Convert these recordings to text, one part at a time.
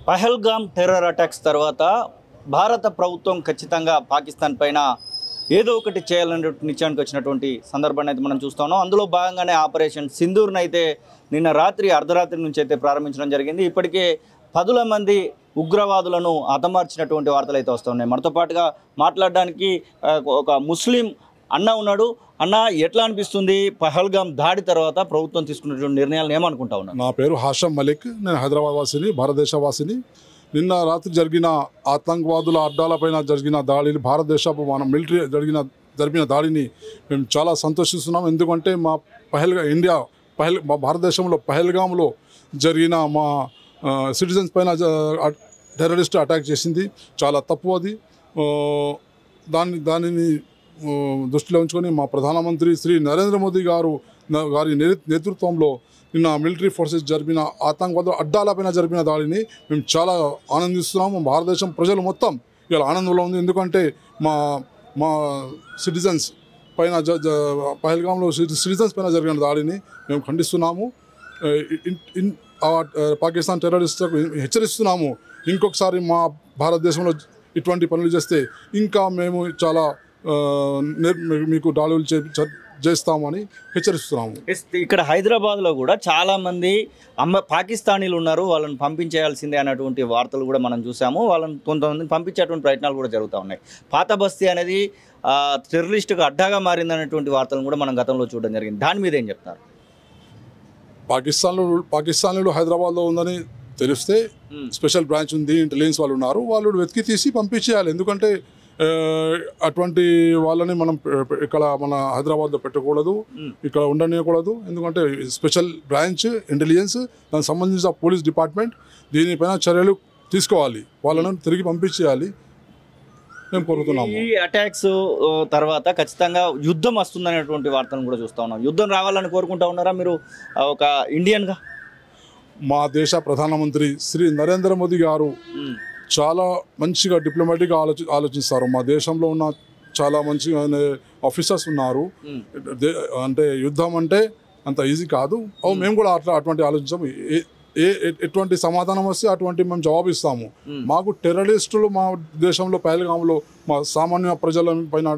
Pahalgam terror attacks తర్వాత భారత ప్రభుత్వం ఖచ్చితంగా పాకిస్తాన్ పైన ఏదో ఒకటి చేయాలనే నిశ్చయానికి వచ్చినటువంటి సందర్భాన్ని అయితే మనం చూస్తా ఉన్నాం. అందులో భాగంగానే ఆపరేషన్ సింధూర్ని అయితే నిన్న రాత్రి అర్ధరాత్రి నుంచి అయితే ప్రారంభించడం జరిగింది. ఇప్పటికే 10ల మంది ఉగ్రవాదులను హతమార్చినటువంటి వార్తలు అయితే వస్తున్నాయి. మనతో పాటుగా మాట్లాడడానికి ఒక ముస్లిం అన్న ఉన్నాడు. అన్న, ఎట్లా అనిపిస్తుంది పహల్గామ్ దాడి తర్వాత ప్రభుత్వం తీసుకున్నటువంటి నిర్ణయాలను ఏమనుకుంటా ఉన్నా? నా పేరు హాషం మలిక్, నేను హైదరాబాద్ వాసిని, భారతదేశ వాసిని. నిన్న రాత్రి జరిగిన ఆతంకవాదుల అడ్డాలపైన జరిగిన దాడిని, భారతదేశపు మన మిలిటరీ జరిపిన దాడిని మేము చాలా సంతోషిస్తున్నాం. ఎందుకంటే మా భారతదేశంలో పహల్గామ్లో జరిగిన మా సిటిజన్స్ పైన టెర్రరిస్ట్ అటాక్ చేసింది చాలా తప్పు. అది దానిని దృష్టిలో ఉంచుకొని మా ప్రధానమంత్రి శ్రీ నరేంద్ర మోదీ గారి నేతృత్వంలో నిన్న మిలిటరీ ఫోర్సెస్ జరిపిన ఆతంకవాద అడ్డాలపైన జరిపిన దాడిని మేము చాలా ఆనందిస్తున్నాము. భారతదేశం ప్రజలు మొత్తం ఇలా ఆనందంలో ఉంది. ఎందుకంటే మా సిటిజన్స్ పైన పహల్గామ్లో సిటిజన్స్ పైన జరిగిన దాడిని మేము ఖండిస్తున్నాము. పాకిస్తాన్ టెర్రరిస్టులకు హెచ్చరిస్తున్నాము, ఇంకొకసారి మా భారతదేశంలో ఇటువంటి పనులు చేస్తే ఇంకా మేము చాలా మీకు దాడులు చేస్తామని హెచ్చరిస్తున్నాము. ఇక్కడ హైదరాబాద్లో కూడా చాలామంది పాకిస్తానీలు ఉన్నారు, వాళ్ళని పంపించేయాల్సిందే అన్నటువంటి వార్తలు కూడా మనం చూసాము. వాళ్ళని కొంతమందిని పంపించేటువంటి ప్రయత్నాలు కూడా జరుగుతూ ఉన్నాయి. పాత బస్తీ అనేది టెర్రరిస్టుకు అడ్డాగా మారిందనేటువంటి వార్తలను కూడా మనం గతంలో చూడడం జరిగింది. దాని మీద ఏం చెప్తారు? పాకిస్తాన్లో హైదరాబాద్లో ఉందని తెలిస్తే స్పెషల్ బ్రాంచ్ ఉంది, ఇంటెలిజెన్స్ వాళ్ళు ఉన్నారు, వాళ్ళు వెతికి తీసి పంపించేయాలి. ఎందుకంటే అటువంటి వాళ్ళని మనం ఇక్కడ మన హైదరాబాద్లో పెట్టకూడదు, ఇక్కడ ఉండనియకూడదు. ఎందుకంటే స్పెషల్ బ్రాంచ్ ఇంటెలిజెన్స్, దానికి సంబంధించిన పోలీస్ డిపార్ట్మెంట్ దీనిపైన చర్యలు తీసుకోవాలి, వాళ్ళను తిరిగి పంపించేయాలి మేము కోరుతున్నాము. ఈ అటాక్స్ తర్వాత ఖచ్చితంగా యుద్ధం వస్తుందనేటువంటి వార్తలను కూడా చూస్తూ ఉన్నాం. యుద్ధం రావాలని కోరుకుంటా ఉన్నారా మీరు ఒక ఇండియన్గా? మా దేశ ప్రధానమంత్రి శ్రీ నరేంద్ర మోదీ గారు చాలా మంచిగా డిప్లొమాటిక్గా ఆలోచిస్తారు. మా దేశంలో ఉన్న చాలా మంచిగా ఆఫీసర్స్ ఉన్నారు. అంటే యుద్ధం అంటే అంత ఈజీ కాదు. మేము కూడా అటువంటి ఆలోచించాము. ఎటువంటి సమాధానం వస్తే అటువంటి మేము జవాబు ఇస్తాము. మాకు టెర్రరిస్టులు మా దేశంలో పహల్గామ్లో మా సామాన్య ప్రజల పైన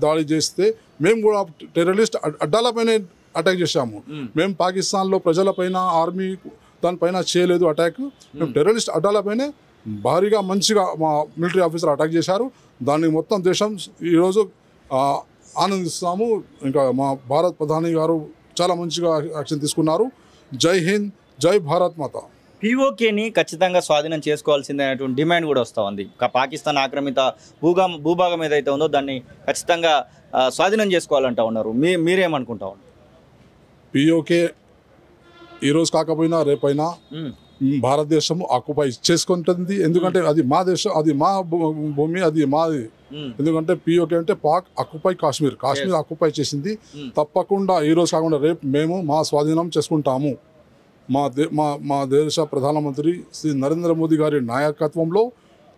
దాడి చేస్తే మేము కూడా టెర్రరిస్ట్ అడ్డాలపైన అటాక్ చేశాము. మేము పాకిస్తాన్లో ప్రజలపైన, ఆర్మీ దానిపైన చేయలేదు అటాక్. మేము టెర్రరిస్ట్ అడ్డాలపైనే భారీగా మంచిగా మా మిలిటరీ ఆఫీసర్ అటాక్ చేశారు. దాన్ని మొత్తం దేశం ఈరోజు ఆనందిస్తాము. ఇంకా మా భారత ప్రధాని గారు చాలా మంచిగా యాక్షన్ తీసుకున్నారు. జై హింద్, జై భారత్ మాత. పీఓకేని ఖచ్చితంగా స్వాధీనం చేసుకోవాల్సిందే అనేటువంటి డిమాండ్ కూడా వస్తూ ఉంది. పాకిస్తాన్ ఆక్రమిత భూభాగం ఏదైతే ఉందో దాన్ని ఖచ్చితంగా స్వాధీనం చేసుకోవాలంటా ఉన్నారు. మీరేమనుకుంటా ఉన్నారు? పీఓకే ఈరోజు కాకపోయినా రేపైనా భారతదేశం ఆక్యుపై చేసుకుంటుంది. ఎందుకంటే అది మా దేశం, అది మా భూమి, అది మాది. ఎందుకంటే పీఓకే అంటే పాక్ ఆక్యుపై కాశ్మీర్ ఆక్యుపై చేసింది. తప్పకుండా ఈరోజు కాకుండా రేపు మేము మా స్వాధీనం చేసుకుంటాము. మా దేశ ప్రధానమంత్రి శ్రీ నరేంద్ర మోదీ గారి నాయకత్వంలో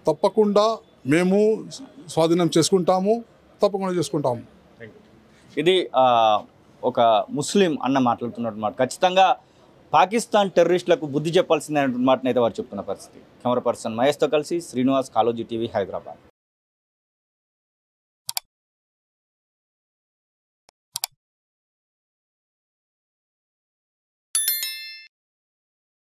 తప్పకుండా మేము స్వాధీనం చేసుకుంటాము, తప్పకుండా చేసుకుంటాము. ఇది ఒక ముస్లిం అన్న మాట్లాడుతున్నట్టు ఖచ్చితంగా పాకిస్తాన్ టెర్రరిస్టులకు బుద్ధి చెప్పాల్సిందే అన్నటువంటి మాటనైతే వారు చెప్తున్న పరిస్థితి. కెమెరా పర్సన్ మహేష్తో కలిసి శ్రీనివాస్, కాలోజీ టీవీ, హైదరాబాద్.